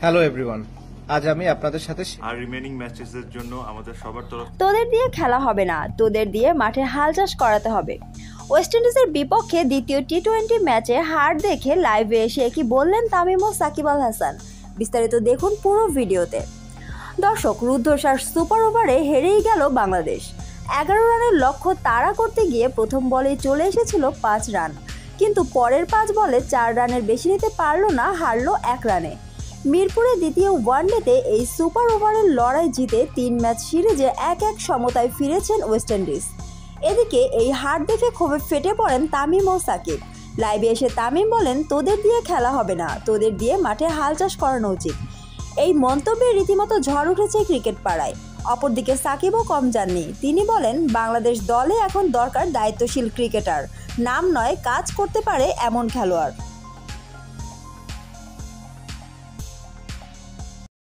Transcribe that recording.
Hello everyone, আজ আমি আপনাদের সাথে আর রিমেনিং ম্যাচেসের জন্য আমাদের সবার তরফ তোদের দিয়ে খেলা হবে না, তোদের দিয়ে মাঠে হাল চাষ করাতে হবে। ওয়েস্ট ইন্ডিজের বিপক্ষে দ্বিতীয় টি-20 ম্যাচে হার দেখে লাইভে এসে কি বললেন তামিম ও সাকিব আল হাসান, বিস্তারিত দেখুন পুরো ভিডিওতে। দর্শক, রুদ্ধশ্বাস সুপার ওভারে হেরেই গেল বাংলাদেশ। 11 রানের লক্ষ্য তাড়া করতে গিয়ে প্রথম বলেই চলে এসেছিল 5 রান, কিন্তু পরের 5 বলে 4 রানের বেশি নিতে পারল না, হারল 1 রানে। মিরপুরে দ্বিতীয় ওয়ানডেতে এই সুপার ওভারের লড়াই জিতে 3 ম্যাচ সিরিজে 1-1 সমতায় ফিরেছেন ওয়েস্ট ইন্ডিজ। এদিকে এই হার দেখে ক্ষোভে ফেটে পড়েন তামিম ও সাকিব। লাইভে এসে তামিম বলেন, তোদের দিয়ে খেলা হবে না, তোদের দিয়ে মাঠে হাল চাষ করানো উচিত। এই মন্তব্যে রীতিমতো ঝড় উঠেছে ক্রিকেট পাড়ায়। অপরদিকে সাকিবও কম যাননি। তিনি বলেন, বাংলাদেশ দলে এখন দরকার দায়িত্বশীল ক্রিকেটার, নাম নয় কাজ করতে পারে এমন খেলোয়াড়।